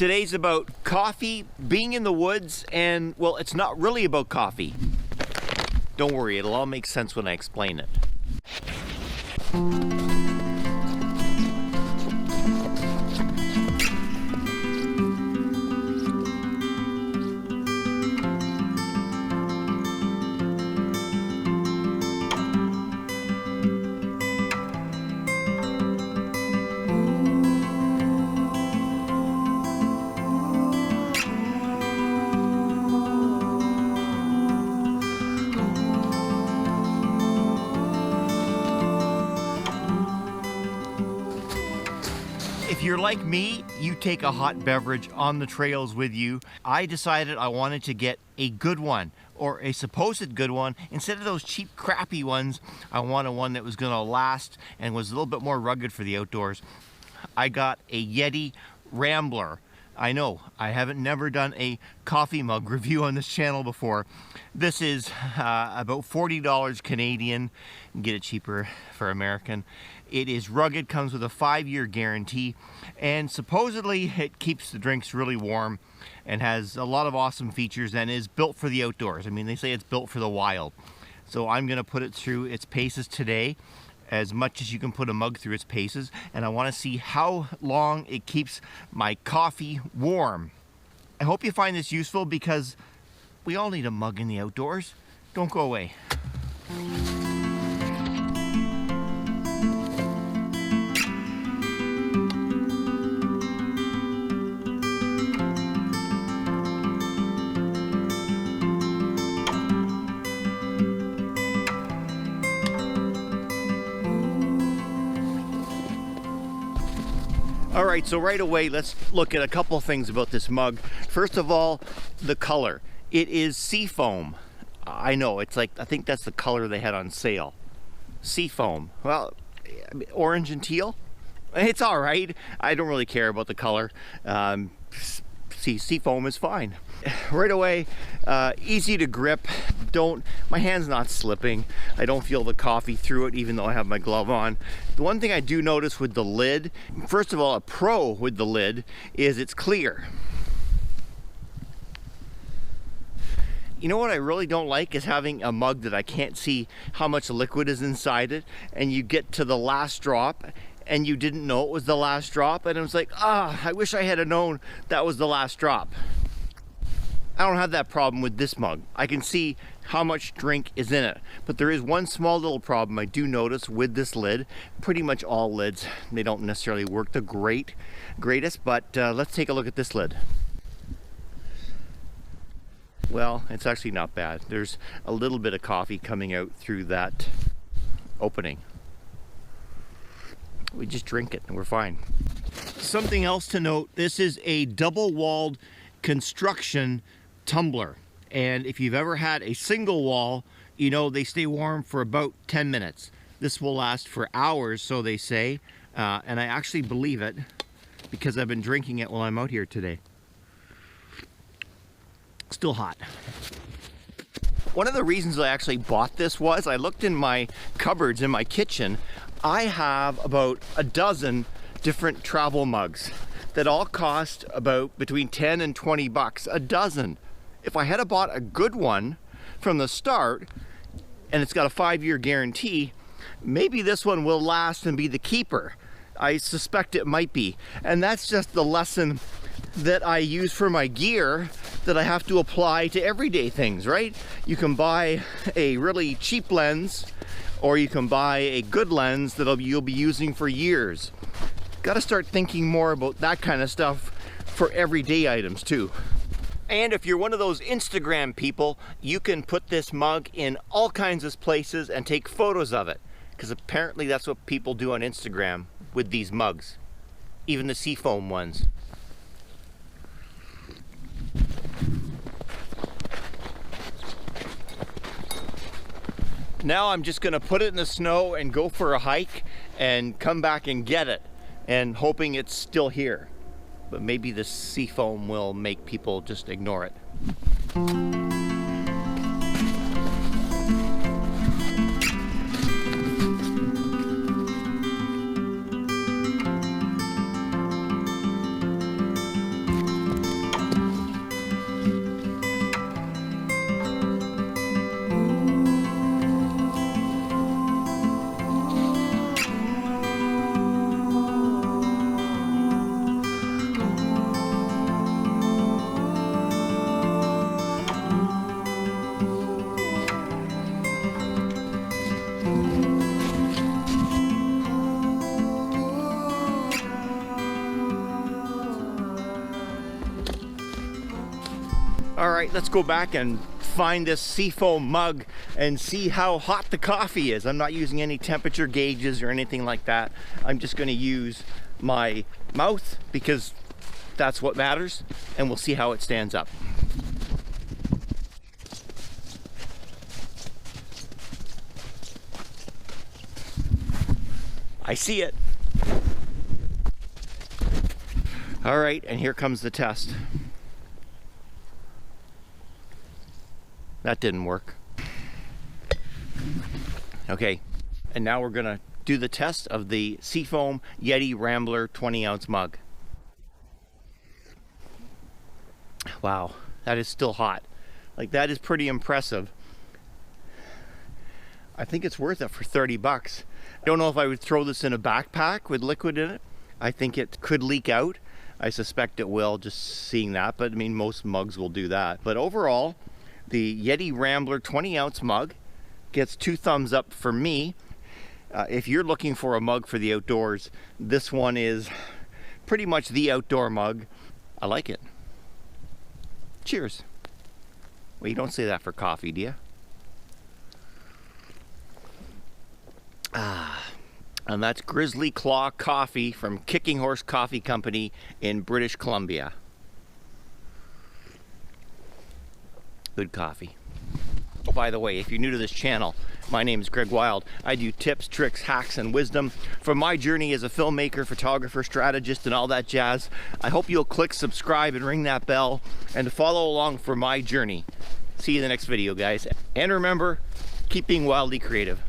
Today's about coffee, being in the woods, and, well, it's not really about coffee. Don't worry, it'll all make sense when I explain it. If you're like me, you take a hot beverage on the trails with you. I decided I wanted to get a good one, or a supposed good one. Instead of those cheap, crappy ones, I wanted one that was gonna last and was a little bit more rugged for the outdoors. I got a YETI Rambler. I know, I haven't never done a coffee mug review on this channel before. This is about $40 Canadian. You can get it cheaper for American. It is rugged, comes with a 5-year guarantee, and supposedly it keeps the drinks really warm and has a lot of awesome features and is built for the outdoors. I mean, they say it's built for the wild. So I'm gonna put it through its paces today, as much as you can put a mug through its paces, and I want to see how long it keeps my coffee warm. I hope you find this useful because we all need a mug in the outdoors. Don't go away. All right, so right away, let's look at a couple things about this mug. First of all, the color. It is SEAFOAM. I know, it's like, I think that's the color they had on sale. SEAFOAM. Well, orange and teal? It's all right. I don't really care about the color. SEAFOAM is fine. Right away, easy to grip. My hand's not slipping. I don't feel the coffee through it even though I have my glove on. The one thing I do notice with the lid, first of all, a pro with the lid is it's clear. You know what I really don't like is having a mug that I can't see how much liquid is inside it, and you get to the last drop and you didn't know it was the last drop, and it was like, I wish I had known that was the last drop. I don't have that problem with this mug. I can see how much drink is in it, but there is one small little problem I do notice with this lid. Pretty much all lids, they don't necessarily work the greatest, but let's take a look at this lid. Well, it's actually not bad. There's a little bit of coffee coming out through that opening. We just drink it and we're fine. Something else to note, this is a double-walled construction tumbler. And if you've ever had a single wall, you know they stay warm for about 10 minutes. This will last for hours, so they say. And I actually believe it because I've been drinking it while I'm out here today. Still hot. One of the reasons I actually bought this was I looked in my cupboards in my kitchen. I have about a dozen different travel mugs that all cost about between 10 and 20 bucks a dozen. If I had bought a good one from the start and it's got a 5-year guarantee, maybe this one will last and be the keeper. I suspect it might be. And that's just the lesson that I use for my gear that I have to apply to everyday things, right? You can buy a really cheap lens or you can buy a good lens that you'll be using for years. Got to start thinking more about that kind of stuff for everyday items too. And if you're one of those Instagram people, you can put this mug in all kinds of places and take photos of it, because apparently that's what people do on Instagram with these mugs, even the SEAFOAM ones. Now I'm just gonna put it in the snow and go for a hike and come back and get it, and hoping it's still here. But maybe the SEAFOAM will make people just ignore it. All right, let's go back and find this SEAFOAM mug and see how hot the coffee is. I'm not using any temperature gauges or anything like that. I'm just gonna use my mouth because that's what matters, and we'll see how it stands up. I see it. All right, and here comes the test. That didn't work. Okay, and now we're gonna do the test of the SEAFOAM YETI Rambler 20-ounce mug. Wow, that is still hot. Like, that is pretty impressive. I think it's worth it for 30 bucks. I don't know if I would throw this in a backpack with liquid in it. I think it could leak out. I suspect it will, just seeing that, but I mean, most mugs will do that. But overall, the YETI Rambler 20-ounce mug gets 2 thumbs up for me. If you're looking for a mug for the outdoors, this one is pretty much the outdoor mug. I like it. Cheers. Well, you don't say that for coffee, do you? And that's Grizzly Claw coffee from Kicking Horse Coffee Company in British Columbia. Good coffee. Oh, by the way, if you're new to this channel, my name is Greg Wild. I do tips, tricks, hacks, and wisdom from my journey as a filmmaker, photographer, strategist, and all that jazz. I hope you'll click subscribe and ring that bell and to follow along for my journey. See you in the next video, guys. And remember, keep being wildly creative.